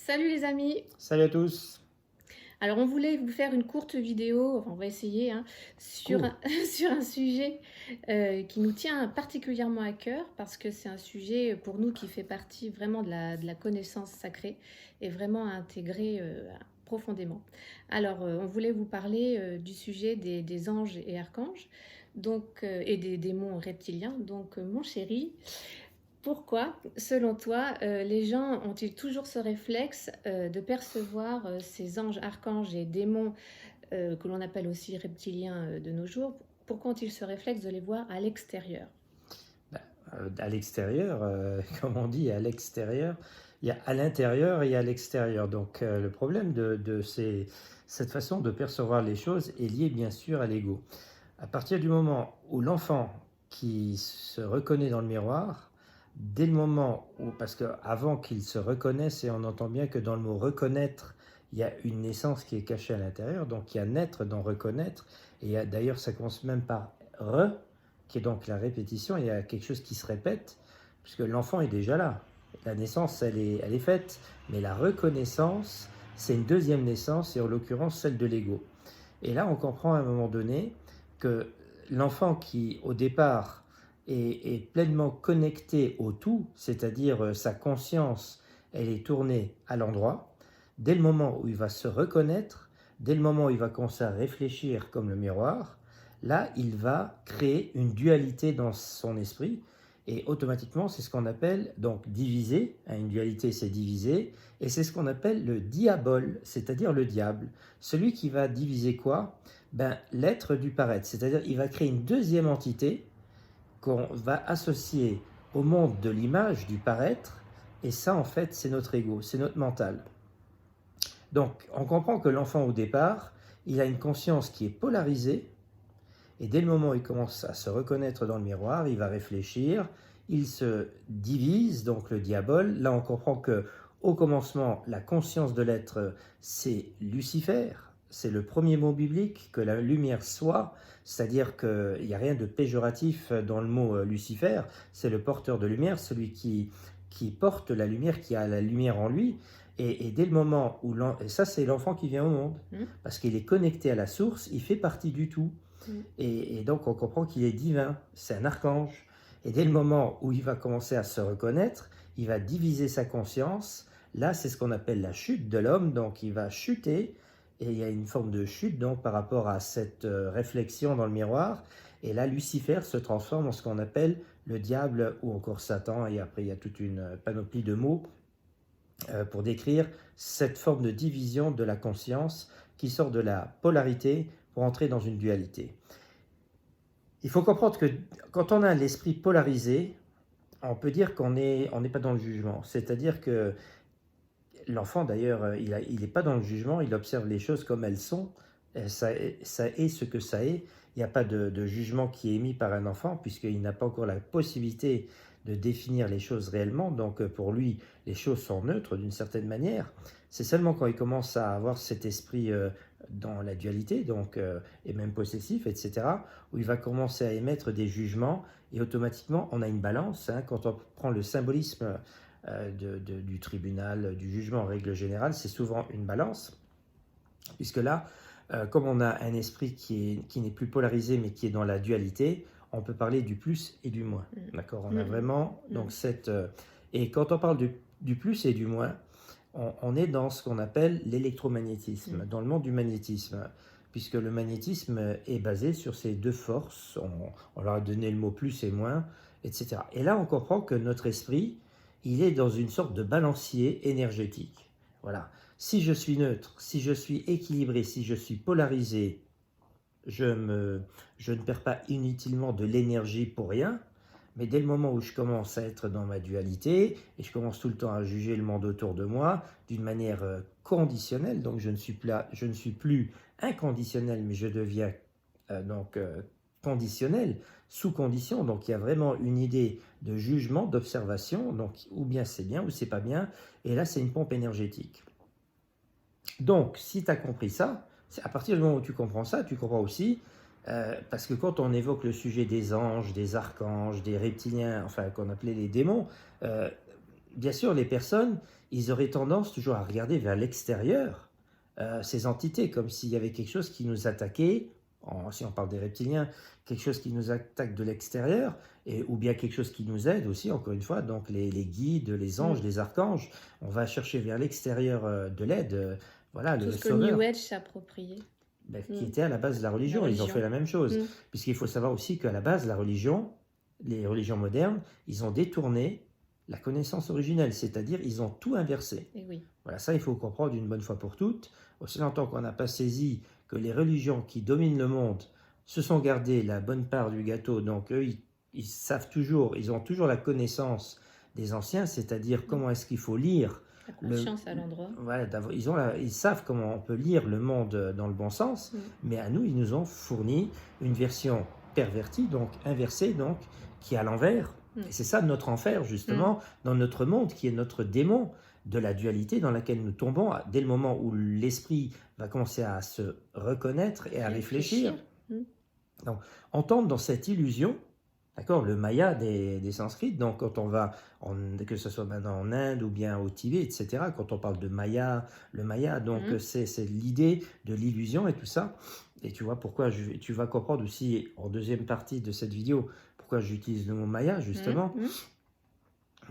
Salut les amis! Salut à tous. Alors on voulait vous faire une courte vidéo, enfin on va essayer, hein, sur Cool. un, sur un sujet qui nous tient particulièrement à cœur parce que c'est un sujet pour nous qui fait partie vraiment de la connaissance sacrée et vraiment à intégrer profondément. Alors on voulait vous parler du sujet des anges et archanges donc, et des démons reptiliens. Donc mon chéri, pourquoi, selon toi, les gens ont-ils toujours ce réflexe, de percevoir, ces anges, archanges et démons, que l'on appelle aussi reptiliens, de nos jours? Pourquoi ont-ils ce réflexe de les voir à l'extérieur? Bah, à l'extérieur, comme on dit, à l'extérieur, il y a à l'intérieur et à l'extérieur. Donc le problème de cette façon de percevoir les choses est lié bien sûr à l'ego. À partir du moment où l'enfant qui se reconnaît dans le miroir, dès le moment où, parce qu'avant qu'il se reconnaisse, et on entend bien que dans le mot reconnaître, il y a une naissance qui est cachée à l'intérieur, donc il y a naître dans reconnaître, et d'ailleurs ça commence même par re, qui est donc la répétition, il y a quelque chose qui se répète, puisque l'enfant est déjà là. La naissance, elle est faite, mais la reconnaissance, c'est une deuxième naissance, et en l'occurrence celle de l'ego. Et là, on comprend à un moment donné que l'enfant qui, au départ, est pleinement connecté au tout, c'est-à-dire sa conscience, elle est tournée à l'endroit, dès le moment où il va se reconnaître, dès le moment où il va commencer à réfléchir comme le miroir, là, il va créer une dualité dans son esprit, et automatiquement, c'est ce qu'on appelle donc diviser. Une dualité, c'est diviser, et c'est ce qu'on appelle le diabole, c'est-à-dire le diable. Celui qui va diviser quoi? L'être du paraître, c'est-à-dire il va créer une deuxième entité qu'on va associer au monde de l'image, du paraître, et ça en fait c'est notre ego, c'est notre mental. Donc on comprend que l'enfant au départ, il a une conscience qui est polarisée, et dès le moment où il commence à se reconnaître dans le miroir, il va réfléchir, il se divise, donc le diabole. Là, on comprend que au commencement, la conscience de l'être, c'est Lucifer. C'est le premier mot biblique, que la lumière soit, c'est-à-dire qu'il n'y a rien de péjoratif dans le mot Lucifer. C'est le porteur de lumière, celui qui porte la lumière, qui a la lumière en lui. Et dès le moment où et ça, c'est l'enfant qui vient au monde, Mmh. parce qu'il est connecté à la source, il fait partie du tout. Mmh. Et donc on comprend qu'il est divin, c'est un archange. Et dès le moment où il va commencer à se reconnaître, il va diviser sa conscience. Là, c'est ce qu'on appelle la chute de l'homme, donc il va chuter, et il y a une forme de chute donc par rapport à cette réflexion dans le miroir. Et là, Lucifer se transforme en ce qu'on appelle le diable ou encore Satan, et après il y a toute une panoplie de mots pour décrire cette forme de division de la conscience qui sort de la polarité pour entrer dans une dualité. Il faut comprendre que quand on a l'esprit polarisé, on peut dire qu'on n'est pas dans le jugement. C'est-à-dire que l'enfant, d'ailleurs, il n'est pas dans le jugement, il observe les choses comme elles sont. Ça est ce que ça est. Il n'y a pas de jugement qui est émis par un enfant, puisqu'il n'a pas encore la possibilité de définir les choses réellement. Donc pour lui, les choses sont neutres d'une certaine manière. C'est seulement quand il commence à avoir cet esprit dans la dualité, donc, et même possessif, etc., où il va commencer à émettre des jugements, et automatiquement on a une balance. Quand on prend le symbolisme du tribunal, du jugement en règle générale, c'est souvent une balance, puisque là, comme on a un esprit qui n'est plus polarisé, mais qui est dans la dualité, on peut parler du plus et du moins. Mmh. D'accord? On a Mmh. vraiment Mmh. donc cette... et quand on parle du plus et du moins, on est dans ce qu'on appelle l'électromagnétisme, Mmh. dans le monde du magnétisme, puisque le magnétisme est basé sur ces deux forces, on leur a donné le mot plus et moins, etc. Et là, on comprend que notre esprit, il est dans une sorte de balancier énergétique. Voilà. Si je suis neutre, si je suis équilibré, si je suis polarisé, je ne perds pas inutilement de l'énergie pour rien, mais dès le moment où je commence à être dans ma dualité, et je commence tout le temps à juger le monde autour de moi d'une manière conditionnelle, donc je ne suis plus inconditionnel, mais je deviens conditionnel, sous condition, donc il y a vraiment une idée de jugement, d'observation, donc ou bien c'est bien ou c'est pas bien, et là c'est une pompe énergétique. Donc, si tu as compris ça, à partir du moment où tu comprends ça, tu comprends aussi, parce que quand on évoque le sujet des anges, des archanges, des reptiliens, enfin qu'on appelait les démons, bien sûr, les personnes, ils auraient tendance toujours à regarder vers l'extérieur, ces entités, comme s'il y avait quelque chose qui nous attaquait, si on parle des reptiliens, quelque chose qui nous attaque de l'extérieur, ou bien quelque chose qui nous aide aussi, encore une fois, donc les guides, les anges, les archanges, on va chercher vers l'extérieur de l'aide, voilà, Tout le ce que le New sauveur, Age s'est approprié. qui était à la base de la religion. Ils ont fait la même chose, puisqu'il faut savoir aussi qu'à la base, la religion, les religions modernes, ils ont détourné la connaissance originelle, c'est-à-dire ils ont tout inversé. Et oui. Voilà, ça il faut comprendre une bonne fois pour toutes. Aussi longtemps qu'on n'a pas saisi que les religions qui dominent le monde se sont gardées la bonne part du gâteau, donc eux, ils savent toujours, ils ont toujours la connaissance des anciens, c'est-à-dire comment est-ce qu'il faut lire. La conscience à l'endroit. Voilà, ils savent comment on peut lire le monde dans le bon sens, mais à nous, ils nous ont fourni une version pervertie, donc inversée, donc qui est à l'envers. Et c'est ça notre enfer, justement, dans notre monde, qui est notre démon de la dualité dans laquelle nous tombons dès le moment où l'esprit va commencer à se reconnaître et à réfléchir. Donc, on tombe dans cette illusion, d'accord, le maya des sanskrites. Donc, quand on va, que ce soit maintenant en Inde ou bien au Tibet, etc., quand on parle de maya, le maya, donc c'est l'idée de l'illusion et tout ça. Et tu vois pourquoi, tu vas comprendre aussi en deuxième partie de cette vidéo, pourquoi j'utilise le mot maya, justement.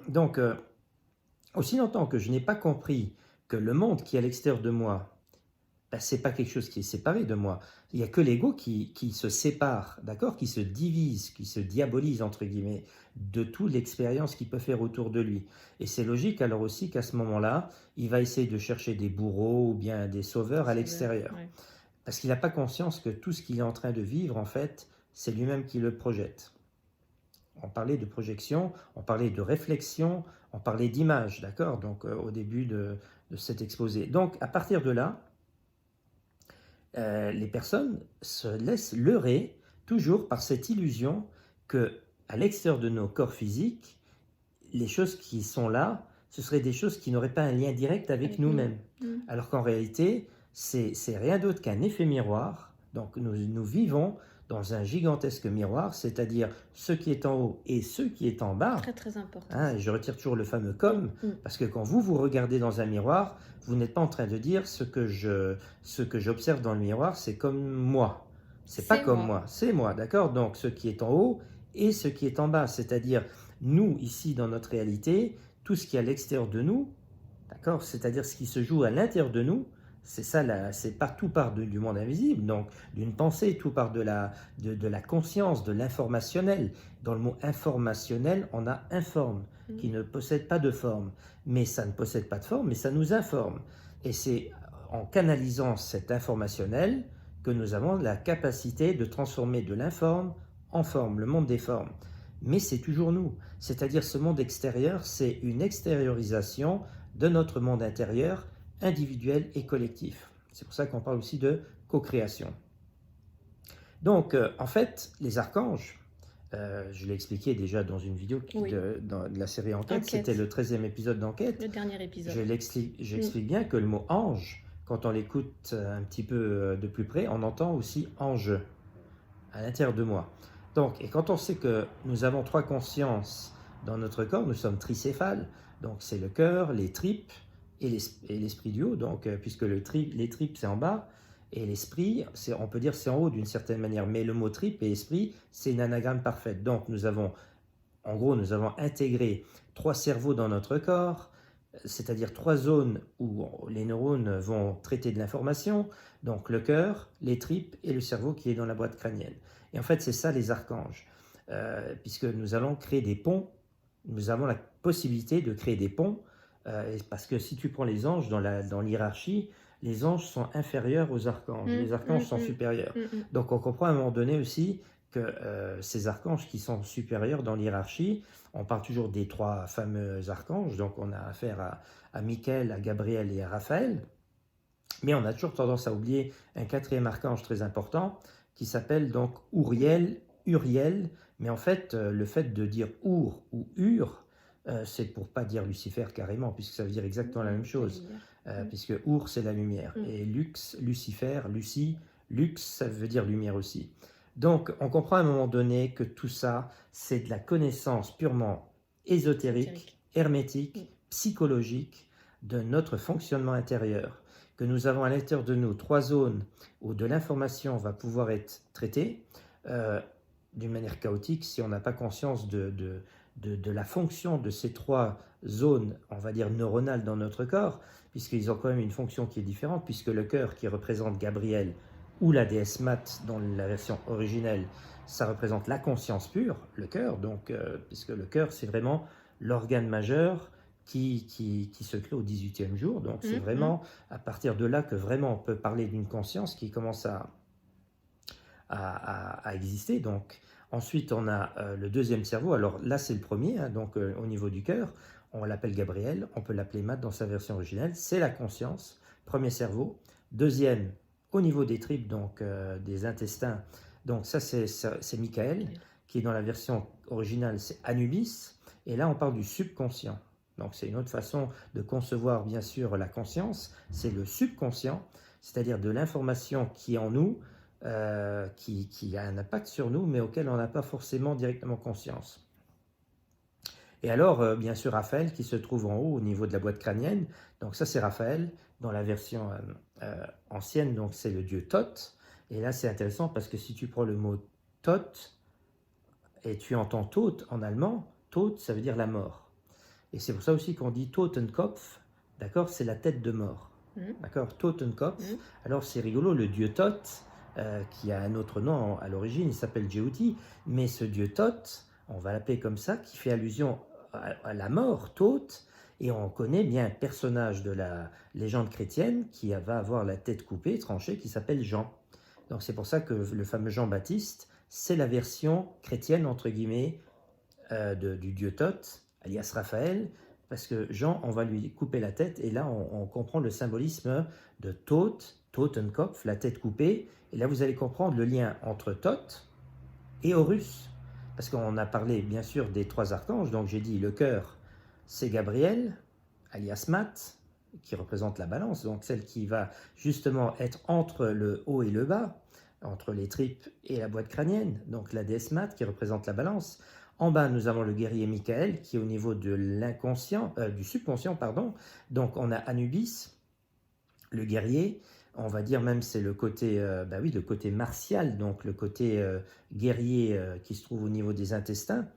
Donc, aussi longtemps que je n'ai pas compris que le monde qui est à l'extérieur de moi, ce n'est pas quelque chose qui est séparé de moi. Il n'y a que l'ego qui se sépare, d'accord, qui se divise, qui se diabolise, entre guillemets, de toute l'expérience qu'il peut faire autour de lui. Et c'est logique alors aussi qu'à ce moment-là, il va essayer de chercher des bourreaux ou bien des sauveurs à l'extérieur. Ouais. Parce qu'il n'a pas conscience que tout ce qu'il est en train de vivre, en fait, c'est lui-même qui le projette. On parlait de projection, on parlait de réflexion, on parlait d'image, d'accord, donc au début de cet exposé. Donc, à partir de là, les personnes se laissent leurrer toujours par cette illusion que à l'extérieur de nos corps physiques, les choses qui sont là, ce seraient des choses qui n'auraient pas un lien direct avec nous-mêmes. Alors qu'en réalité, c'est rien d'autre qu'un effet miroir. Donc nous vivons dans un gigantesque miroir, c'est-à-dire ce qui est en haut et ce qui est en bas. Très très important. Hein, je retire toujours le fameux comme, parce que quand vous regardez dans un miroir, vous n'êtes pas en train de dire ce que j'observe dans le miroir, c'est comme moi. C'est pas comme moi, c'est moi, d'accord? Donc ce qui est en haut et ce qui est en bas, c'est-à-dire nous ici dans notre réalité, tout ce qui est à l'extérieur de nous, d'accord? C'est-à-dire ce qui se joue à l'intérieur de nous. C'est ça, c'est tout part du monde invisible, donc d'une pensée, tout part de la conscience, de l'informationnel. Dans le mot informationnel, on a informe, qui ne possède pas de forme. Mais ça ne possède pas de forme, mais ça nous informe. Et c'est en canalisant cet informationnel que nous avons la capacité de transformer de l'informe en forme, le monde des formes. Mais c'est toujours nous. C'est-à-dire ce monde extérieur, c'est une extériorisation de notre monde intérieur, individuel et collectif. C'est pour ça qu'on parle aussi de co-création. Donc, en fait, les archanges, je l'ai expliqué déjà dans une vidéo de la série Enquête, c'était le 13e épisode d'Enquête. Le dernier épisode. J'explique bien que le mot ange, quand on l'écoute un petit peu de plus près, on entend aussi ange à l'intérieur de moi. Donc, et quand on sait que nous avons 3 consciences dans notre corps, nous sommes tricéphales, donc c'est le cœur, les tripes, et l'esprit du haut, donc, puisque les tripes c'est en bas, et l'esprit, on peut dire c'est en haut d'une certaine manière, mais le mot tripe et esprit, c'est une anagramme parfaite. Donc nous avons intégré 3 cerveaux dans notre corps, c'est-à-dire 3 zones où les neurones vont traiter de l'information, donc le cœur, les tripes et le cerveau qui est dans la boîte crânienne. Et en fait c'est ça les archanges, puisque nous allons créer des ponts, nous avons la possibilité de créer des ponts, parce que si tu prends les anges dans l'hiérarchie, les anges sont inférieurs aux archanges, les archanges sont supérieurs. Donc on comprend à un moment donné aussi que ces archanges qui sont supérieurs dans l'hiérarchie, on parle toujours des 3 fameux archanges, donc on a affaire à Michael, à Gabriel et à Raphaël, mais on a toujours tendance à oublier un 4e archange très important qui s'appelle donc Uriel, mais en fait le fait de dire Ur ou Ur, c'est pour pas dire Lucifer carrément, puisque ça veut dire exactement la même chose, puisque Ur c'est la lumière, et Lux, Lucifer, Lucie, Lux ça veut dire lumière aussi. Donc on comprend à un moment donné que tout ça c'est de la connaissance purement ésotérique, hermétique, psychologique, de notre fonctionnement intérieur, que nous avons à l'intérieur de nous 3 zones où de l'information va pouvoir être traitée, d'une manière chaotique, si on n'a pas conscience de la fonction de ces 3 zones, on va dire neuronales dans notre corps, puisqu'ils ont quand même une fonction qui est différente, puisque le cœur qui représente Gabriel ou la déesse Mat dans la version originelle, ça représente la conscience pure, le cœur, donc, puisque le cœur c'est vraiment l'organe majeur qui se crée au 18e jour, donc c'est vraiment à partir de là que vraiment on peut parler d'une conscience qui commence à exister. Donc, ensuite, on a le deuxième cerveau. Alors là, c'est le premier, hein, donc au niveau du cœur, on l'appelle Gabriel, on peut l'appeler Matt dans sa version originelle. C'est la conscience, premier cerveau. Deuxième, au niveau des tripes, donc des intestins. Donc ça, c'est Michael, qui est dans la version originale, c'est Anubis. Et là, on parle du subconscient. Donc c'est une autre façon de concevoir, bien sûr, la conscience. C'est le subconscient, c'est-à-dire de l'information qui est en nous, qui a un impact sur nous, mais auquel on n'a pas forcément directement conscience. Et alors, bien sûr, Raphaël, qui se trouve en haut au niveau de la boîte crânienne. Donc ça, c'est Raphaël dans la version ancienne, donc c'est le dieu Thoth. Et là, c'est intéressant parce que si tu prends le mot Thoth et tu entends Tod en allemand, Tod, ça veut dire la mort. Et c'est pour ça aussi qu'on dit Totenkopf, d'accord, c'est la tête de mort. D'accord, Totenkopf. Alors c'est rigolo, le dieu Thoth, qui a un autre nom à l'origine, il s'appelle Djéouti, mais ce dieu Thoth, on va l'appeler comme ça, qui fait allusion à la mort, Thoth, et on connaît bien un personnage de la légende chrétienne qui va avoir la tête coupée, tranchée, qui s'appelle Jean. Donc c'est pour ça que le fameux Jean-Baptiste, c'est la version chrétienne, entre guillemets, du dieu Thoth, alias Raphaël, parce que Jean, on va lui couper la tête, et là on comprend le symbolisme de Thoth, Totenkopf, la tête coupée, et là vous allez comprendre le lien entre Thoth et Horus, parce qu'on a parlé bien sûr des 3 archanges, donc j'ai dit le cœur, c'est Gabriel, alias Mat, qui représente la balance, donc celle qui va justement être entre le haut et le bas, entre les tripes et la boîte crânienne, donc la déesse Mat qui représente la balance. En bas, nous avons le guerrier Michael qui est au niveau de l'inconscient, du subconscient, pardon. Donc on a Anubis, le guerrier, on va dire même c'est le côté, le côté martial, donc le côté guerrier qui se trouve au niveau des intestins.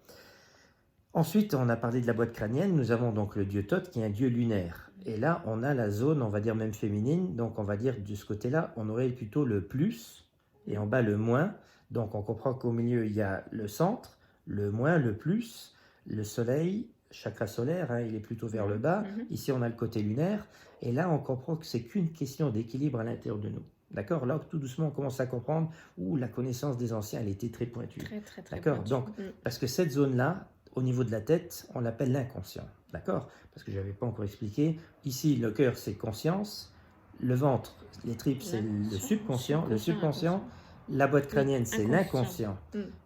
Ensuite, on a parlé de la boîte crânienne, nous avons donc le dieu Thoth qui est un dieu lunaire. Et là, on a la zone, on va dire même féminine, donc on va dire de ce côté-là, on aurait plutôt le plus et en bas le moins. Donc on comprend qu'au milieu, il y a le centre, le moins, le plus, le soleil, chakra solaire, hein, il est plutôt vers le bas. Ici, on a le côté lunaire. Et là, on comprend que c'est qu'une question d'équilibre à l'intérieur de nous. D'accord. Là, tout doucement, on commence à comprendre où la connaissance des anciens, elle était très pointue. Très d'accord. pointue. Donc, parce que cette zone-là, au niveau de la tête, on l'appelle l'inconscient. D'accord. Parce que je n'avais pas encore expliqué. Ici, le cœur, c'est conscience. Le ventre, les tripes, c'est le subconscient. Le subconscient. La boîte crânienne, c'est l'inconscient.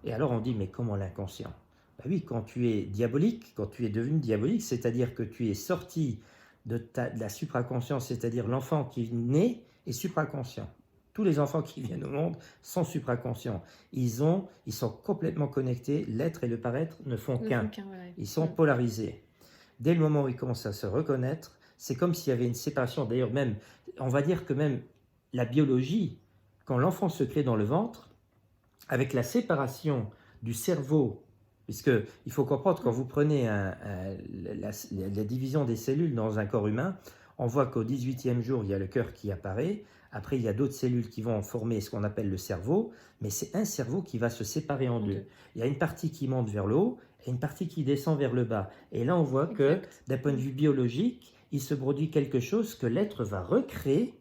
Et alors on dit, mais comment l'inconscient? Ben oui, quand tu es diabolique, quand tu es devenu diabolique, c'est-à-dire que tu es sorti de la supraconscience, c'est-à-dire l'enfant qui naît est supraconscient. Tous les enfants qui viennent au monde sont supraconscients. Ils sont complètement connectés, l'être et le paraître ne font qu'un. Ils sont polarisés. Dès le moment où ils commencent à se reconnaître, c'est comme s'il y avait une séparation. D'ailleurs, même, on va dire que même la biologie, quand l'enfant se crée dans le ventre, avec la séparation du cerveau, puisqu'il faut comprendre, quand vous prenez la division des cellules dans un corps humain, on voit qu'au 18e jour, il y a le cœur qui apparaît, après il y a d'autres cellules qui vont former ce qu'on appelle le cerveau, mais c'est un cerveau qui va se séparer en deux. Il y a une partie qui monte vers le haut et une partie qui descend vers le bas. Et là, on voit que d'un point de vue biologique, il se produit quelque chose que l'être va recréer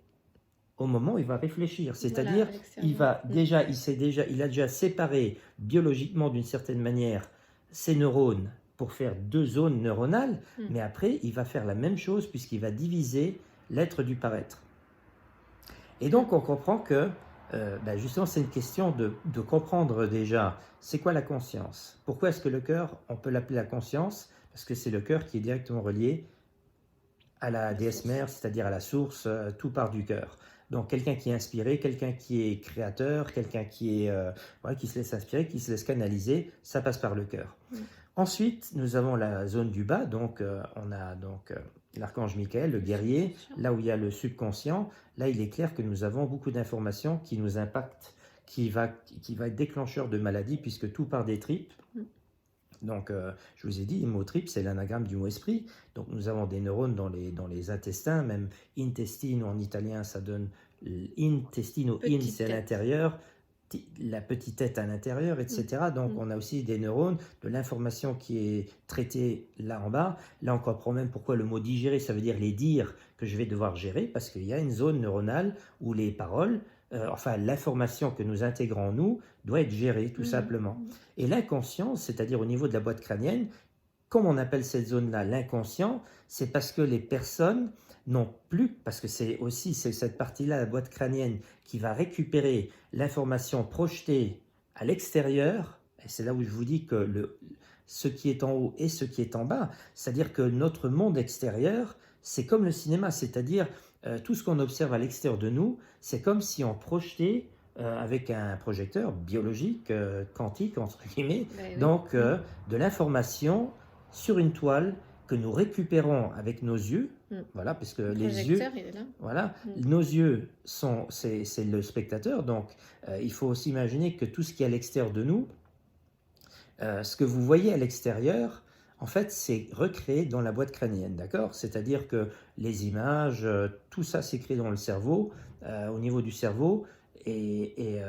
au moment où il va réfléchir, c'est-à-dire il a déjà séparé biologiquement d'une certaine manière ses neurones pour faire 2 zones neuronales, mais après il va faire la même chose puisqu'il va diviser l'être du paraître. Et donc on comprend que justement c'est une question de comprendre déjà c'est quoi la conscience. Pourquoi est-ce que le cœur, on peut l'appeler la conscience? Parce que c'est le cœur qui est directement relié à la déesse mère, c'est-à-dire à la source, tout part du cœur. Donc quelqu'un qui est inspiré, quelqu'un qui est créateur, quelqu'un qui se laisse inspirer, qui se laisse canaliser, ça passe par le cœur. Ensuite, nous avons la zone du bas, donc on a donc l'archange Michael, le guerrier, Subconscient. là où il y a le subconscient. Là, il est clair que nous avons beaucoup d'informations qui nous impactent, qui va être déclencheur de maladies, puisque tout part des tripes. Mm. Donc, je vous ai dit, le mot trip, c'est l'anagramme du mot esprit. Donc, nous avons des neurones dans les intestins, même intestino en italien, ça donne intestino, in, Petite c'est à tête. l'intérieur, la petite tête à l'intérieur, etc. Donc, Mm. on a aussi des neurones, de l'information qui est traitée là en bas. Là, on comprend même pourquoi le mot digérer, ça veut dire les dires que je vais devoir gérer, parce qu'il y a une zone neuronale où les paroles, enfin, l'information que nous intégrons en nous, doit être gérée, tout simplement. Et l'inconscient, c'est-à-dire au niveau de la boîte crânienne, comme on appelle cette zone-là l'inconscient, c'est parce que les personnes n'ont plus, parce que c'est cette partie-là, la boîte crânienne, qui va récupérer l'information projetée à l'extérieur, et c'est là où je vous dis que ce qui est en haut et ce qui est en bas, c'est-à-dire que notre monde extérieur, c'est comme le cinéma, c'est-à-dire tout ce qu'on observe à l'extérieur de nous, c'est comme si on projetait avec un projecteur biologique, quantique, entre guillemets, Ben oui. donc de l'information sur une toile que nous récupérons avec nos yeux, voilà, parce que Le les yeux, projecteur, il est là. voilà, nos yeux c'est le spectateur, donc il faut aussi imaginer que tout ce qui est à l'extérieur de nous, ce que vous voyez à l'extérieur, en fait, c'est recréé dans la boîte crânienne, d'accord? C'est-à-dire que les images, tout ça c'est créé dans le cerveau, au niveau du cerveau, et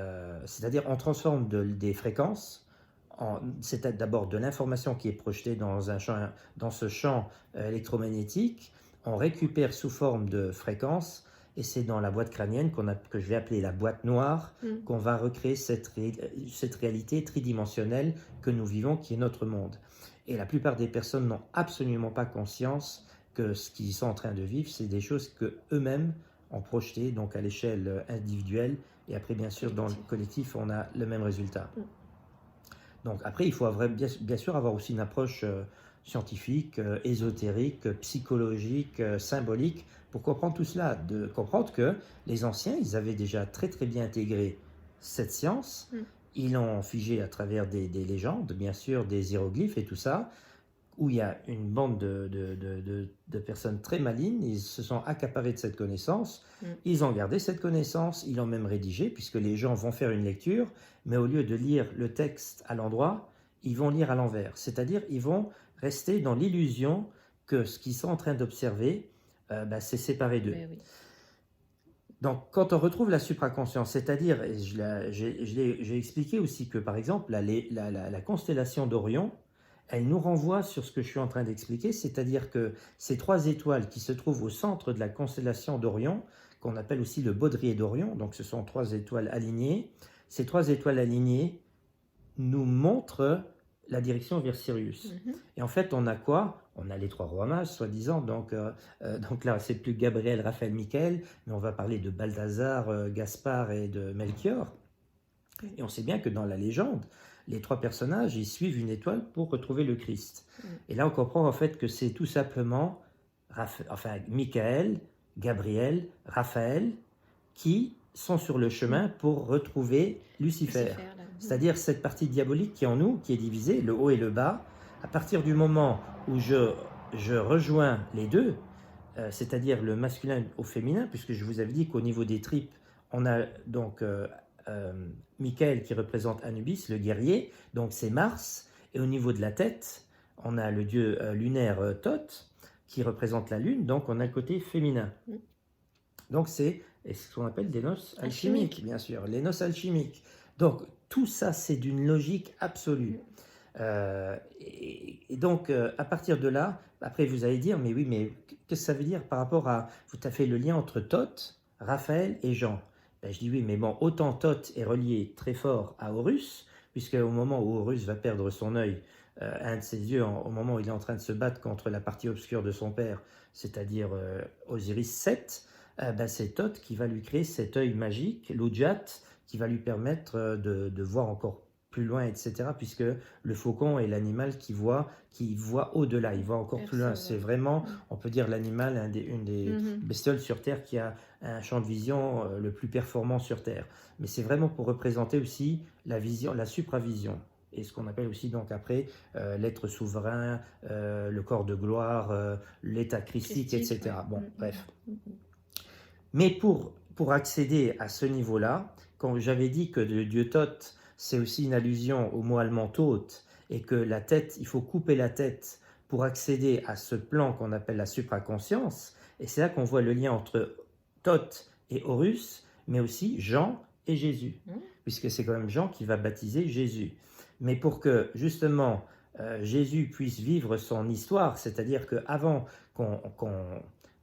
c'est-à-dire on transforme des fréquences, c'est d'abord de l'information qui est projetée dans ce champ électromagnétique, on récupère sous forme de fréquences, et c'est dans la boîte crânienne que je vais appeler la boîte noire, qu'on va recréer cette réalité tridimensionnelle que nous vivons, qui est notre monde. Et la plupart des personnes n'ont absolument pas conscience que ce qu'ils sont en train de vivre, c'est des choses qu'eux-mêmes ont projetées, donc à l'échelle individuelle, et après bien sûr dans le collectif, on a le même résultat. Donc après, il faut bien sûr avoir aussi une approche scientifique, ésotérique, psychologique, symbolique, pour comprendre tout cela, de comprendre que les anciens, ils avaient déjà très très bien intégré cette science, ils l'ont figé à travers des légendes, bien sûr, des hiéroglyphes et tout ça, où il y a une bande de personnes très malignes, ils se sont accaparés de cette connaissance, ils ont gardé cette connaissance, ils l'ont même rédigée, puisque les gens vont faire une lecture, mais au lieu de lire le texte à l'endroit, ils vont lire à l'envers. C'est-à-dire, ils vont rester dans l'illusion que ce qu'ils sont en train d'observer, c'est séparé d'eux. Oui. Donc, quand on retrouve la supraconscience, c'est-à-dire, j'ai expliqué aussi que, par exemple, la constellation d'Orion, elle nous renvoie sur ce que je suis en train d'expliquer, c'est-à-dire que ces 3 étoiles qui se trouvent au centre de la constellation d'Orion, qu'on appelle aussi le baudrier d'Orion, donc ce sont 3 étoiles alignées, ces 3 étoiles alignées nous montrent la direction vers Sirius. Et en fait, on a quoi? On a les 3 rois mages, soi-disant, donc là, c'est plus Gabriel, Raphaël, Michael, mais on va parler de Balthazar, Gaspard et de Melchior. Et on sait bien que dans la légende, les 3 personnages, ils suivent une étoile pour retrouver le Christ. Et là, on comprend en fait que c'est tout simplement Michael, Gabriel, Raphaël, qui sont sur le chemin pour retrouver Lucifer. C'est-à-dire cette partie diabolique qui est en nous, qui est divisée, le haut et le bas. À partir du moment où je rejoins les deux, c'est-à-dire le masculin au féminin, puisque je vous avais dit qu'au niveau des tripes, on a donc Michael qui représente Anubis, le guerrier, donc c'est Mars, et au niveau de la tête, on a le dieu lunaire Thoth qui représente la lune, donc on a le côté féminin. Donc c'est ce qu'on appelle des noces alchimiques, bien sûr, les noces alchimiques. Donc tout ça, c'est d'une logique absolue. Et donc, à partir de là, après vous allez dire, mais oui, mais qu'est-ce que ça veut dire par rapport à... Vous avez fait le lien entre Thoth, Raphaël et Jean. Ben, je dis oui, mais bon, autant Thoth est relié très fort à Horus, puisque au moment où Horus va perdre son œil, un de ses yeux, au moment où il est en train de se battre contre la partie obscure de son père, c'est-à-dire Osiris 7, c'est Thoth qui va lui créer cet œil magique, l'Ujat, qui va lui permettre de voir encore plus loin, etc. Puisque le faucon est l'animal qui voit au-delà, il voit encore plus loin. C'est vraiment, on peut dire, l'animal, une des bestioles sur Terre qui a un champ de vision le plus performant sur Terre. Mais c'est vraiment pour représenter aussi la vision, la supravision. et ce qu'on appelle aussi donc après l'être souverain, le corps de gloire, l'état christique, Christique, ouais. etc. Bon, Mm, bref. mm, mm, Mais pour accéder à ce niveau-là, quand j'avais dit que le dieu Thoth, c'est aussi une allusion au mot allemand Thoth, et que la tête, il faut couper la tête pour accéder à ce plan qu'on appelle la supraconscience, et c'est là qu'on voit le lien entre Thoth et Horus, mais aussi Jean et Jésus, mm. puisque c'est quand même Jean qui va baptiser Jésus. Mais pour que justement Jésus puisse vivre son histoire, c'est-à-dire qu'avant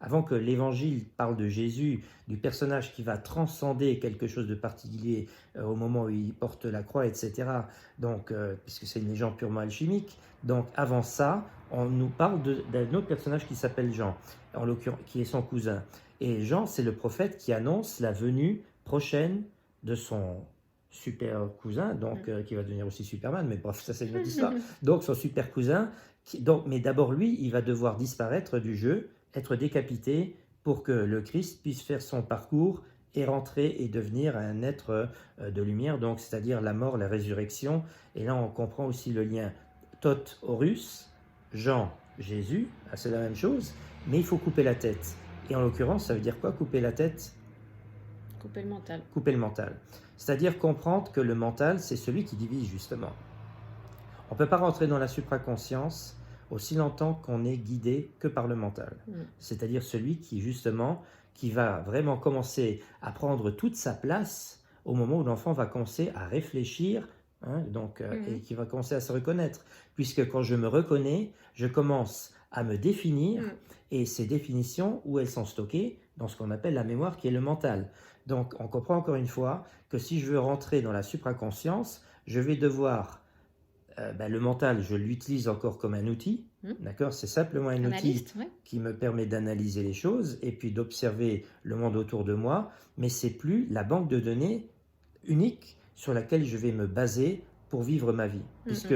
avant que l'évangile parle de Jésus, du personnage qui va transcender quelque chose de particulier au moment où il porte la croix, etc., donc, puisque c'est une légende purement alchimique, donc avant ça, on nous parle d'un autre personnage qui s'appelle Jean, en l'occurrence, qui est son cousin. Et Jean, c'est le prophète qui annonce la venue prochaine de son super cousin, donc qui va devenir aussi Superman, mais bref, ça c'est une autre histoire. Donc son super cousin, mais d'abord lui, il va devoir disparaître du jeu, être décapité pour que le Christ puisse faire son parcours et rentrer et devenir un être de lumière, donc c'est-à-dire la mort, la résurrection. Et là, on comprend aussi le lien Thoth, Horus, Jean, Jésus, c'est la même chose, mais il faut couper la tête. Et en l'occurrence, ça veut dire quoi, couper la tête? Couper le mental. Couper le mental. C'est-à-dire comprendre que le mental, c'est celui qui divise justement. On ne peut pas rentrer dans la supraconscience aussi longtemps qu'on est guidé que par le mental. C'est-à-dire celui qui justement, qui va vraiment commencer à prendre toute sa place au moment où l'enfant va commencer à réfléchir, et qui va commencer à se reconnaître. Puisque quand je me reconnais, je commence à me définir, et ces définitions, où elles sont stockées, dans ce qu'on appelle la mémoire qui est le mental. Donc on comprend encore une fois que si je veux rentrer dans la supraconscience, je vais devoir le mental, je l'utilise encore comme un outil, d'accord? C'est simplement un outil qui me permet d'analyser les choses et puis d'observer le monde autour de moi, mais c'est plus la banque de données unique sur laquelle je vais me baser pour vivre ma vie. Puisque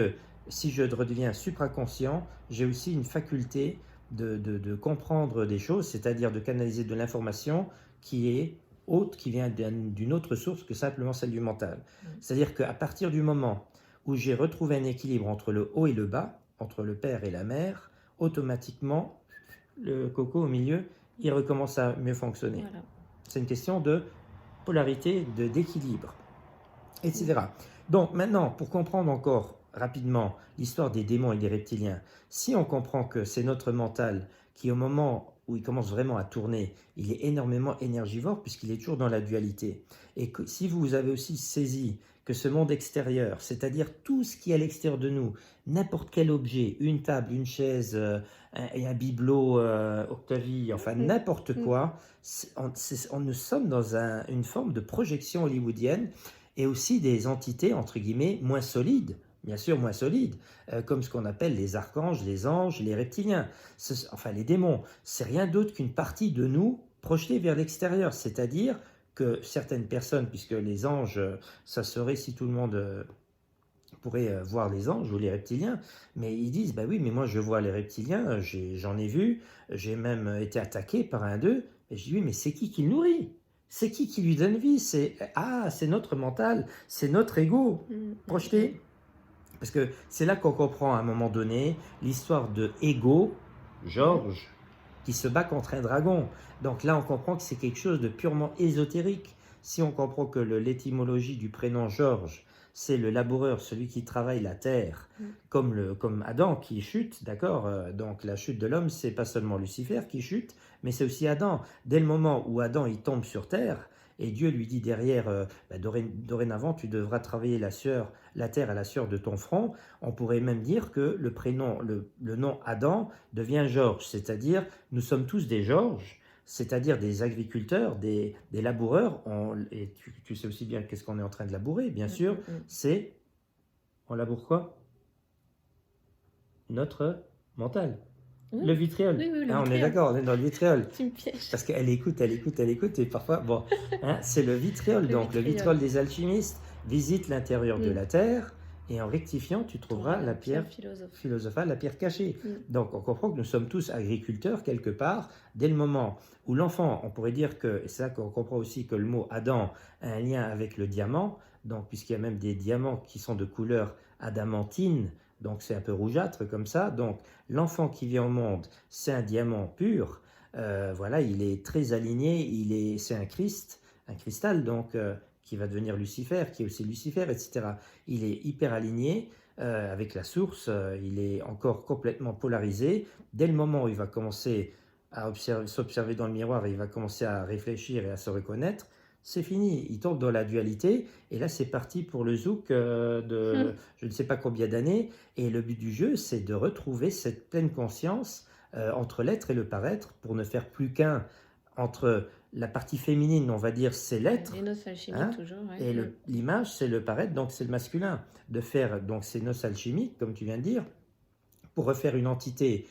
si je redeviens supraconscient, j'ai aussi une faculté de comprendre des choses, c'est-à-dire de canaliser de l'information qui est haute, qui vient d'une autre source que simplement celle du mental. C'est-à-dire qu'à partir du moment où j'ai retrouvé un équilibre entre le haut et le bas, entre le père et la mère, automatiquement, le coco au milieu, il recommence à mieux fonctionner. Voilà. C'est une question de polarité, d'équilibre, etc. Donc maintenant, pour comprendre encore rapidement l'histoire des démons et des reptiliens, si on comprend que c'est notre mental qui, au moment où il commence vraiment à tourner, il est énormément énergivore puisqu'il est toujours dans la dualité. Et que si vous avez aussi saisi que ce monde extérieur, c'est-à-dire tout ce qui est à l'extérieur de nous, n'importe quel objet, une table, une chaise, un bibelot, Octavie, enfin n'importe quoi, nous sommes dans une forme de projection hollywoodienne et aussi des entités, entre guillemets, moins solides, bien sûr moins solides, comme ce qu'on appelle les archanges, les anges, les reptiliens, enfin les démons. C'est rien d'autre qu'une partie de nous projetée vers l'extérieur, c'est-à-dire que certaines personnes, puisque les anges, ça serait si tout le monde pourrait voir les anges ou les reptiliens, mais ils disent, bah oui, mais moi je vois les reptiliens, j'en ai vu, j'ai même été attaqué par un d'eux, et je dis, oui, mais c'est qui le nourrit? C'est qui lui donne vie? C'est notre mental, c'est notre ego projeté. Parce que c'est là qu'on comprend à un moment donné l'histoire de Ego, Georges, qui se bat contre un dragon. Donc là, on comprend que c'est quelque chose de purement ésotérique. Si on comprend que l'étymologie du prénom Georges, c'est le laboureur, celui qui travaille la terre, comme Adam qui chute, d'accord? Donc la chute de l'homme, c'est pas seulement Lucifer qui chute, mais c'est aussi Adam. Dès le moment où Adam il tombe sur terre, et Dieu lui dit derrière, dorénavant, tu devras travailler la terre à la sueur de ton front. On pourrait même dire que le prénom, le nom Adam devient Georges, c'est-à-dire nous sommes tous des Georges, c'est-à-dire des agriculteurs, des laboureurs. Et tu sais aussi bien qu'est-ce qu'on est en train de labourer, bien sûr. On laboure quoi? Notre mental. Le vitriol. Oui, le on vitriol. est d'accord, on est dans le vitriol. Tu me pièges. Parce qu'elle écoute, et parfois, c'est le vitriol. Donc, le vitriol des alchimistes visite l'intérieur de la terre, et en rectifiant, tu trouveras la pierre philosophale, la pierre cachée. Donc, on comprend que nous sommes tous agriculteurs quelque part. Dès le moment où l'enfant, on pourrait dire que, et c'est là qu'on comprend aussi que le mot Adam a un lien avec le diamant, donc puisqu'il y a même des diamants qui sont de couleur adamantine, donc c'est un peu rougeâtre comme ça. Donc l'enfant qui vient au monde, c'est un diamant pur. Voilà, il est très aligné, c'est un Christ, un cristal, donc qui va devenir Lucifer, qui est aussi Lucifer, etc. Il est hyper aligné avec la source, il est encore complètement polarisé. Dès le moment où il va commencer à s'observer dans le miroir et il va commencer à réfléchir et à se reconnaître, c'est fini, il tombe dans la dualité, et là c'est parti pour le zouk de je ne sais pas combien d'années, et le but du jeu c'est de retrouver cette pleine conscience entre l'être et le paraître, pour ne faire plus qu'un entre la partie féminine, on va dire, c'est l'être, Les noces alchimiques, hein, toujours, ouais. et l'image, c'est le paraître, donc c'est le masculin. De faire donc ces noces alchimiques, comme tu viens de dire, pour refaire une entité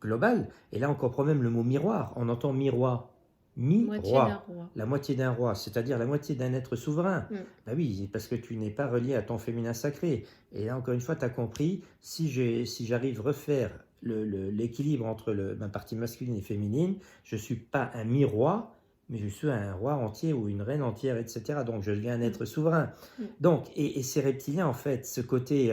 globale. Et là, on comprend même le mot miroir. On entend miroir, Moitié d'un mi-roi, roi. la moitié d'un roi, c'est-à-dire la moitié d'un être souverain. Ben oui, parce que tu n'es pas relié à ton féminin sacré. Et là, encore une fois, tu as compris, si j'arrive à refaire l'équilibre entre ma partie masculine et féminine, je ne suis pas un mi-roi, mais je suis un roi entier ou une reine entière, etc. Donc, je deviens un être souverain. Donc, et ces reptiliens, en fait, ce côté...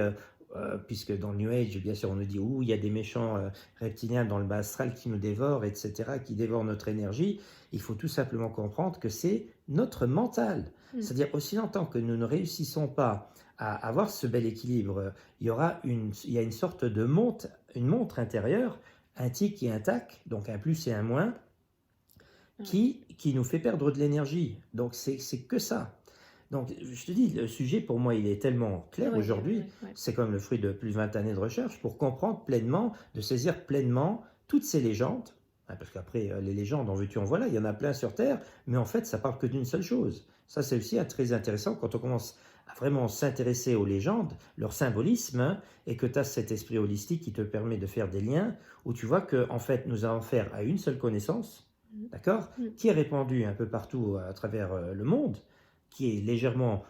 puisque dans le New Age, bien sûr, on nous dit il y a des méchants reptiliens dans le bas astral qui nous dévorent, etc., qui dévorent notre énergie. Il faut tout simplement comprendre que c'est notre mental. C'est-à-dire, aussi longtemps que nous ne réussissons pas à avoir ce bel équilibre, il y a une sorte de une montre intérieure, un tic et un tac, donc un plus et un moins, qui nous fait perdre de l'énergie. Donc, c'est que ça. Donc, je te dis, le sujet, pour moi, il est tellement clair aujourd'hui. C'est comme le fruit de plus de 20 années de recherche pour comprendre pleinement, de saisir pleinement toutes ces légendes. Parce qu'après, les légendes, en veux-tu, en voilà, il y en a plein sur Terre, mais en fait, ça parle que d'une seule chose. Ça, c'est aussi très intéressant quand on commence à vraiment s'intéresser aux légendes, leur symbolisme, et que tu as cet esprit holistique qui te permet de faire des liens, où tu vois que, en fait, nous avons affaire à une seule connaissance, d'accord, qui est répandue un peu partout à travers le monde, qui est légèrement,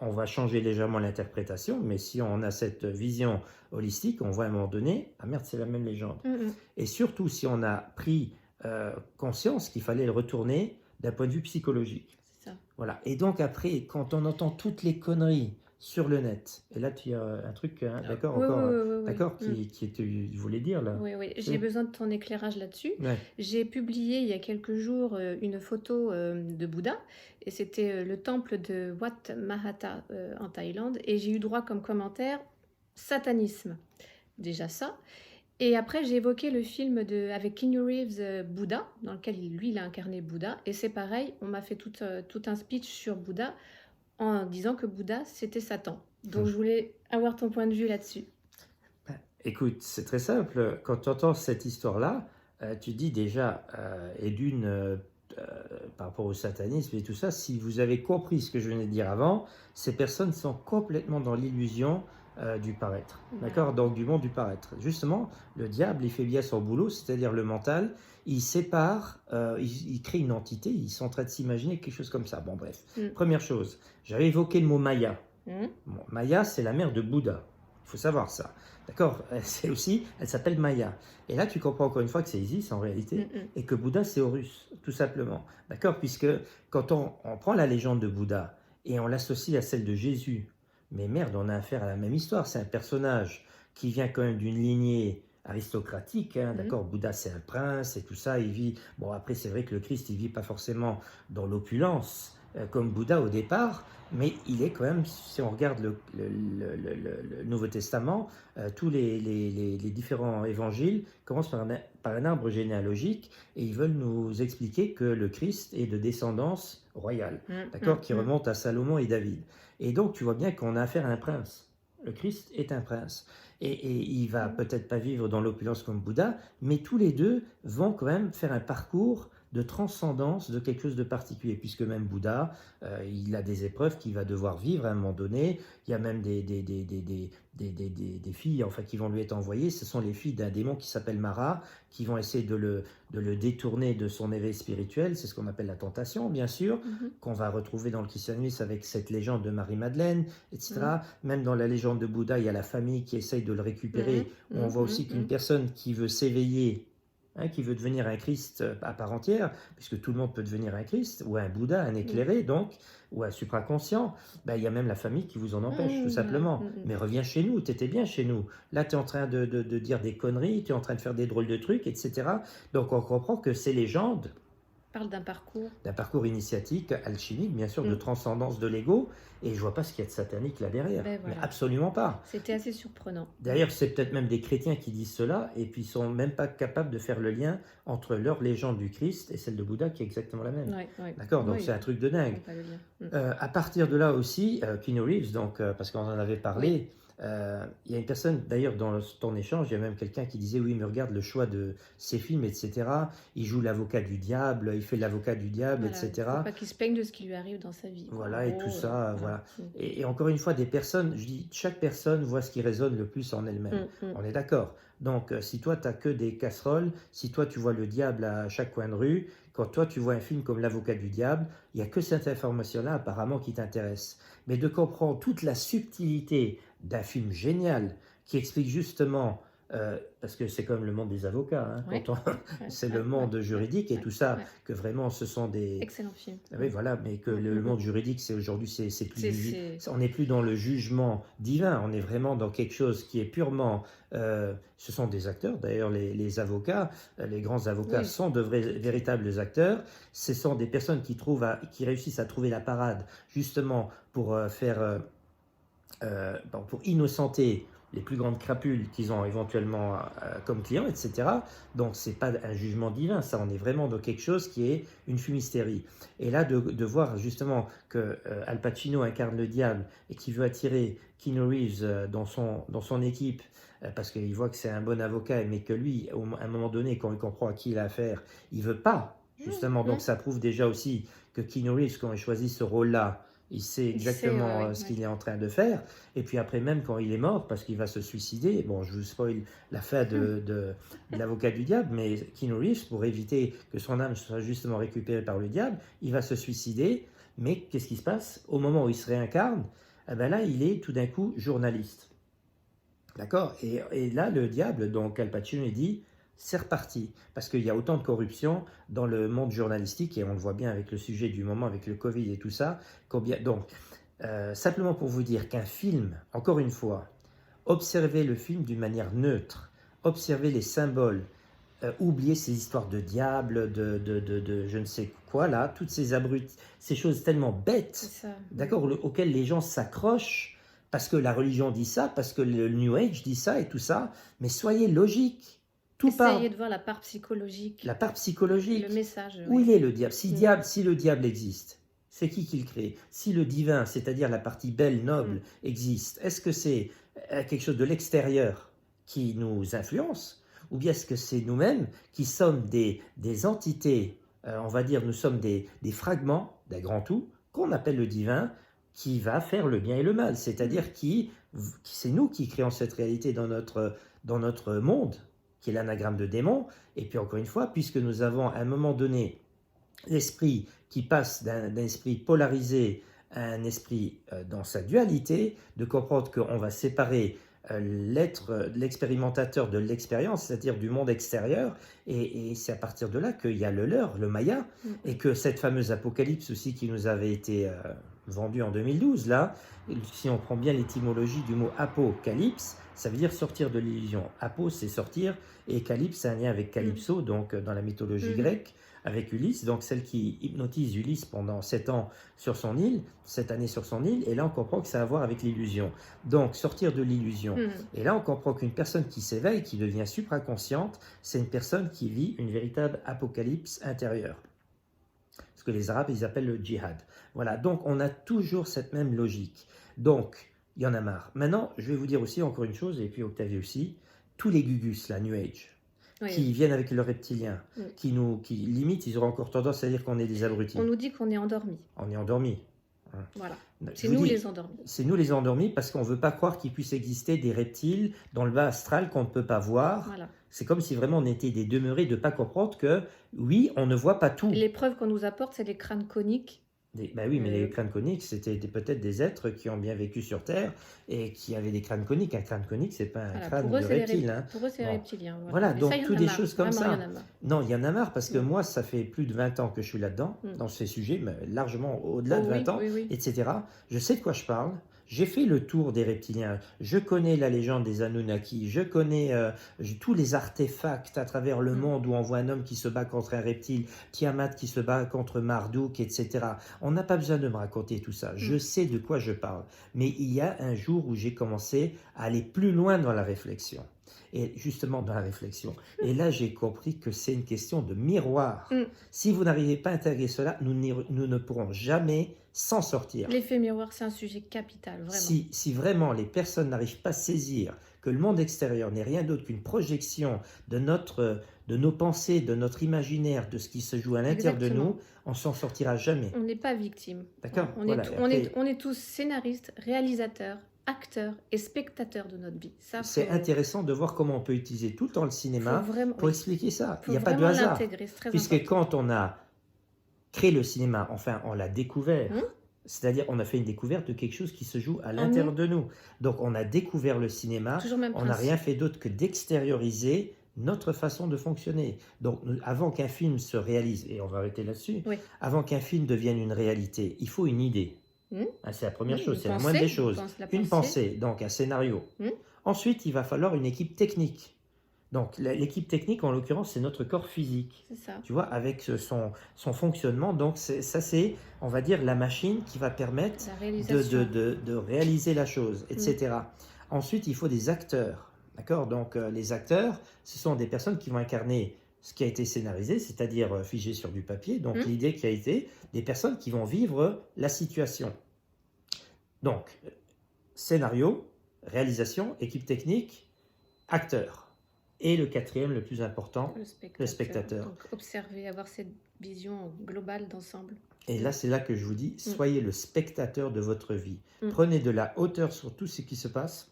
on va changer légèrement l'interprétation, mais si on a cette vision holistique, on voit à un moment donné, ah merde, c'est la même légende. Et surtout, si on a pris conscience qu'il fallait le retourner d'un point de vue psychologique. C'est ça. Voilà. Et donc après, quand on entend toutes les conneries sur le net, et là tu as un truc, d'accord, d'accord, qui tu voulais dire là. Oui, j'ai besoin de ton éclairage là-dessus. Ouais. J'ai publié il y a quelques jours une photo de Bouddha, et c'était le temple de Wat Mahata en Thaïlande, et j'ai eu droit comme commentaire satanisme. Déjà ça. Et après, j'ai évoqué le film avec Keanu Reeves, Bouddha, dans lequel il a incarné Bouddha, et c'est pareil, on m'a fait tout un speech sur Bouddha en disant que Bouddha, c'était Satan. Donc, je voulais avoir ton point de vue là-dessus. Écoute, c'est très simple. Quand tu entends cette histoire-là, tu dis déjà, par rapport au satanisme et tout ça, si vous avez compris ce que je venais de dire avant, ces personnes sont complètement dans l'illusion du paraître. D'accord? Donc du monde du paraître. Justement, le diable, il fait bien son boulot, c'est-à-dire le mental, il sépare, il crée une entité, ils sont en train de s'imaginer quelque chose comme ça. Bon, bref. Première chose, j'avais évoqué le mot Maya. Bon, Maya, c'est la mère de Bouddha. Il faut savoir ça. D'accord? C'est aussi, elle s'appelle Maya. Et là, tu comprends encore une fois que c'est Isis en réalité, et que Bouddha, c'est Horus, tout simplement. D'accord? Puisque quand on prend la légende de Bouddha et on l'associe à celle de Jésus, mais merde, on a affaire à la même histoire. C'est un personnage qui vient quand même d'une lignée aristocratique, hein, d'accord? Bouddha, c'est un prince et tout ça, il vit... Bon, après, c'est vrai que le Christ, il vit pas forcément dans l'opulence, comme Bouddha au départ, mais il est quand même, si on regarde le Nouveau Testament, tous les différents évangiles commencent par un arbre généalogique, et ils veulent nous expliquer que le Christ est de descendance royale, d'accord, qui remonte à Salomon et David. Et donc tu vois bien qu'on a affaire à un prince. Le Christ est un prince. Et il va peut-être pas vivre dans l'opulence comme Bouddha, mais tous les deux vont quand même faire un parcours de transcendance de quelque chose de particulier, puisque même Bouddha, il a des épreuves qu'il va devoir vivre à un moment donné. Il y a même des filles enfin, qui vont lui être envoyées. Ce sont les filles d'un démon qui s'appelle Mara, qui vont essayer de le détourner de son éveil spirituel. C'est ce qu'on appelle la tentation, bien sûr, qu'on va retrouver dans le christianisme avec cette légende de Marie-Madeleine, etc. Même dans la légende de Bouddha, il y a la famille qui essaye de le récupérer. On voit aussi qu'une personne qui veut s'éveiller qui veut devenir un Christ à part entière, puisque tout le monde peut devenir un Christ, ou un Bouddha, un éclairé, donc, ou un supraconscient, ben, il y a même la famille qui vous en empêche, tout Voilà. simplement. Mais reviens chez nous, tu étais bien chez nous. Là, tu es en train de dire des conneries, tu es en train de faire des drôles de trucs, etc. Donc, on comprend que ces légendes Parle d'un parcours initiatique, alchimique, bien sûr, de Mm. transcendance de l'ego, et je vois pas ce qu'il y a de satanique là derrière. Ben Mais voilà. absolument pas. C'était assez surprenant. D'ailleurs, c'est peut-être même des chrétiens qui disent cela, et puis ils sont même pas capables de faire le lien entre leur légende du Christ et celle de Bouddha, qui est exactement la même. Ouais, ouais. D'accord? Donc Oui, c'est un truc de on dingue. fait pas le lien. À partir de là aussi, Keanu Reeves, donc, parce qu'on en avait Oui. parlé, il y a une personne, d'ailleurs, dans ton échange, il y a même quelqu'un qui disait, oui, mais regarde le choix de ses films, etc. Il joue l'avocat du diable, il fait l'avocat du diable, Voilà, il ne etc. faut pas qu'il se plaigne de ce qui lui arrive dans sa vie, quoi. En Voilà, et tout gros, ça, voilà. voilà. Et encore une fois, des personnes, je dis, chaque personne voit ce qui résonne le plus en elle-même. On est d'accord. Donc, si toi, tu n'as que des casseroles, si toi, tu vois le diable à chaque coin de rue, quand toi, tu vois un film comme L'avocat du diable, il n'y a que cette information-là, apparemment, qui t'intéresse. Mais de comprendre toute la subtilité d'un film génial qui explique justement, parce que c'est comme le monde des avocats, hein, Ouais. quand on- Ouais, c'est ouais, le monde ouais, juridique et ouais, tout ça, ouais. que vraiment ce sont des... Excellent film. Ah oui, voilà, mais que le monde juridique, c'est aujourd'hui, c'est plus on n'est plus dans le jugement divin, on est vraiment dans quelque chose qui est purement, ce sont des acteurs, d'ailleurs les avocats, les grands avocats Oui. sont de véritables acteurs, ce sont des personnes qui réussissent à trouver la parade justement pour pour innocenter les plus grandes crapules qu'ils ont éventuellement comme clients, etc. Donc, ce n'est pas un jugement divin, ça, on est vraiment dans quelque chose qui est une fumisterie. Et là, de voir justement que Al Pacino incarne le diable et qu'il veut attirer Keanu Reeves dans son équipe, parce qu'il voit que c'est un bon avocat, mais que lui, à un moment donné, quand il comprend à qui il a affaire, il ne veut pas, justement. Donc, ça prouve déjà aussi que Keanu Reeves, quand il choisit ce rôle-là, il sait exactement ce qu'il est en train de faire. Et puis après, même quand il est mort, parce qu'il va se suicider, bon, je vous spoil la fin de l'avocat du diable, mais Keanu Reeves, pour éviter que son âme soit justement récupérée par le diable, il va se suicider. Mais qu'est-ce qui se passe? Au moment où il se réincarne, eh ben là, il est tout d'un coup journaliste. D'accord? Et là, le diable, donc Al Pacino, il dit, c'est reparti. Parce qu'il y a autant de corruption dans le monde journalistique, et on le voit bien avec le sujet du moment, avec le Covid et tout ça. Donc, simplement pour vous dire qu'un film, encore une fois, observez le film d'une manière neutre, observez les symboles, oubliez ces histoires de diable, de je ne sais quoi, là, toutes ces choses tellement bêtes, d'accord, auxquelles les gens s'accrochent, parce que la religion dit ça, parce que le New Age dit ça et tout ça, mais soyez logique. Essayez de voir la part psychologique. La part psychologique. Le message. Où il est le diable? Si le diable existe, c'est qui le crée? Si le divin, c'est-à-dire la partie belle, noble, existe, est-ce que c'est quelque chose de l'extérieur qui nous influence? Ou bien est-ce que c'est nous-mêmes qui sommes des entités, on va dire, nous sommes des fragments d'un grand tout, qu'on appelle le divin, qui va faire le bien et le mal, c'est-à-dire qui c'est nous qui créons cette réalité dans notre monde, qui est l'anagramme de démon. Et puis encore une fois, puisque nous avons à un moment donné l'esprit qui passe d'un esprit polarisé à un esprit dans sa dualité, de comprendre qu'on va séparer l'expérimentateur de l'expérience, c'est-à-dire du monde extérieur, et c'est à partir de là qu'il y a le leur, le Maya, et que cette fameuse apocalypse aussi qui nous avait été vendue en 2012, là, si on prend bien l'étymologie du mot apocalypse, ça veut dire sortir de l'illusion. Apo, c'est sortir, et calypse, c'est un lien avec Calypso, donc dans la mythologie grecque, avec Ulysse, donc celle qui hypnotise Ulysse pendant 7 ans sur son île, 7 années sur son île, et là on comprend que ça a à voir avec l'illusion. Donc sortir de l'illusion. Et là on comprend qu'une personne qui s'éveille, qui devient supraconsciente, c'est une personne qui vit une véritable apocalypse intérieure. Ce que les Arabes ils appellent le djihad. Voilà, donc on a toujours cette même logique. Donc, il y en a marre. Maintenant, je vais vous dire aussi encore une chose, et puis Octavie aussi, tous les gugus, la New Age, qui viennent avec le reptilien, qui limite, ils auront encore tendance à dire qu'on est des abrutis. On nous dit qu'on est endormis. On est endormis. Voilà. C'est nous les endormis. C'est nous les endormis parce qu'on ne veut pas croire qu'il puisse exister des reptiles dans le bas astral qu'on ne peut pas voir. Voilà. C'est comme si vraiment on était des demeurés de ne pas comprendre que, oui, on ne voit pas tout. Les preuves qu'on nous apporte, c'est les crânes coniques Bah oui, mais les Euh, crânes coniques, c'était peut-être des êtres qui ont bien vécu sur Terre et qui avaient des crânes coniques. Un crâne conique, c'est pas un voilà, crâne de reptile, hein. pour eux, c'est les Bon, reptiliens. Voilà. voilà, Mais ça, il donc y en toutes a des marre. choses comme Vraiment, il y en ça. a marre. Non, il y en a marre parce que Mm. moi, ça fait plus de 20 ans que je suis là-dedans, Mm. dans ces sujets, mais largement au-delà Oh de 20 oui, ans, oui, oui. etc. Je sais de quoi je parle. J'ai fait le tour des reptiliens. Je connais la légende des Anunnaki. Je connais tous les artefacts à travers le Mm. monde où on voit un homme qui se bat contre un reptile, Tiamat qui se bat contre Marduk, etc. On n'a pas besoin de me raconter tout ça. Je Mm. sais de quoi je parle. Mais il y a un jour où j'ai commencé à aller plus loin dans la réflexion. Et justement dans la réflexion. Et là, j'ai compris que c'est une question de miroir. Mm. Si vous n'arrivez pas à intégrer cela, nous ne pourrons jamais s'en sortir. L'effet miroir, c'est un sujet capital, vraiment. Si vraiment les personnes n'arrivent pas à saisir que le monde extérieur n'est rien d'autre qu'une projection de nos pensées, de notre imaginaire, de ce qui se joue à l'intérieur de Exactement. nous, on s'en sortira jamais. On n'est pas victime. D'accord? On Voilà. est, Et on est, après, on est tous scénaristes, réalisateurs, acteurs et spectateurs de notre vie. Ça, c'est intéressant de voir comment on peut utiliser tout le temps le cinéma faut vraiment, pour oui, expliquer ça. Il faut n'y a pas de vraiment hasard. l'intégrer, c'est très Puisque important. quand on a créé le cinéma, enfin, on l'a découvert. Hum, C'est-à-dire, on a fait une découverte de quelque chose qui se joue à En l'intérieur nous, de nous. Donc, on a découvert le cinéma. toujours même On n'a rien principe. fait d'autre que d'extérioriser notre façon de fonctionner. Donc, avant qu'un film se réalise, et on va arrêter là-dessus, Oui. avant qu'un film devienne une réalité, il faut une idée. Hum, C'est la première oui, chose, une c'est la moindre des pensée, choses. la Une pensée. pensée, donc un scénario. Hum, Ensuite, il va falloir une équipe technique. Donc, l'équipe technique, en l'occurrence, c'est notre corps physique. C'est ça. Tu vois, avec son fonctionnement. Donc, ça, c'est, on va dire, la machine qui va permettre La de réalisation. réaliser la chose, Hum, etc. Ensuite, il faut des acteurs. D'accord? Donc, les acteurs, ce sont des personnes qui vont incarner ce qui a été scénarisé, c'est-à-dire figé sur du papier. Donc, hum, l'idée qui a été des personnes qui vont vivre la situation. Donc, scénario, réalisation, équipe technique, acteur. Et le quatrième, le plus important, Le le spectateur. spectateur. Donc, observer, avoir cette vision globale d'ensemble. Et Hum, là, c'est là que je vous dis, hum, soyez le spectateur de votre vie. hum. Prenez de la hauteur sur tout ce qui se passe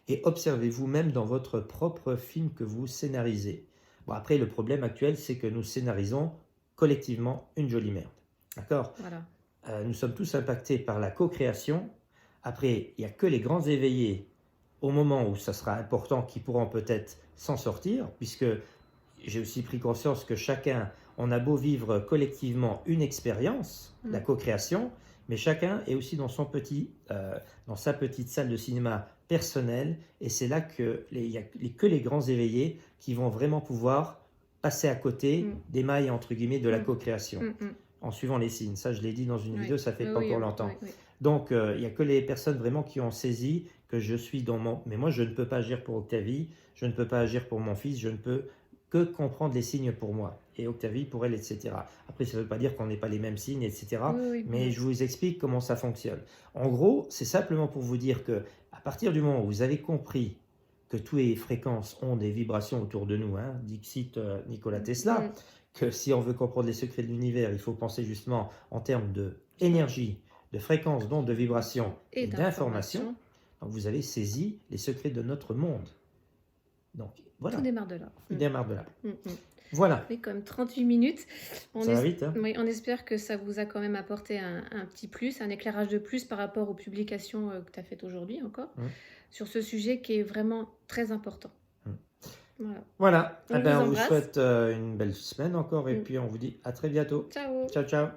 et observez vous-même dans votre propre film que vous scénarisez. Bon, après, le problème actuel, c'est que nous scénarisons collectivement une jolie merde. D'accord? Voilà. Nous sommes tous impactés par la co-création. Après, il n'y a que les grands éveillés, au moment où ça sera important, qui pourront peut-être s'en sortir, puisque j'ai aussi pris conscience que chacun, on a beau vivre collectivement une expérience, la Hum, co-création, mais chacun est aussi dans dans sa petite salle de cinéma personnelle, et c'est là que il n'y a que les grands éveillés qui vont vraiment pouvoir passer à côté hum, des mailles, entre guillemets, de la hum, co-création, hum. en suivant les signes. Ça, je l'ai dit dans une Oui, vidéo, ça fait oui, pas oui, encore longtemps. oui, oui. Donc, il n'y a que les personnes vraiment qui ont saisi que je suis dans mon... Mais moi, je ne peux pas agir pour Octavie, je ne peux pas agir pour mon fils, je ne peux que comprendre les signes pour moi, et Octavie pour elle, etc. Après, ça ne veut pas dire qu'on n'ait pas les mêmes signes, etc. Oui, oui, Mais non. je vous explique comment ça fonctionne. En gros, c'est simplement pour vous dire que à partir du moment où vous avez compris que toutes les fréquences ont des vibrations autour de nous, hein, dixit Nikola Tesla, Hum, que si on veut comprendre les secrets de l'univers, il faut penser justement en termes d'énergie, de fréquence, donc de vibration Et et d'information. d'information. Donc vous avez saisi les secrets de notre monde. Donc Tout voilà, démarre de là. il Hum, démarre de là. hum, hum. Voilà, Oui, comme 38 minutes. On, ça va vite, hein? oui, on espère que ça vous a quand même apporté un petit plus, un éclairage de plus par rapport aux publications que tu as faites aujourd'hui encore, Hum, sur ce sujet qui est vraiment très important. hum. Voilà. Voilà, On eh ben, vous on vous embrasse. souhaite une belle semaine encore et Hum. puis on vous dit à très bientôt. Ciao! Ciao, ciao.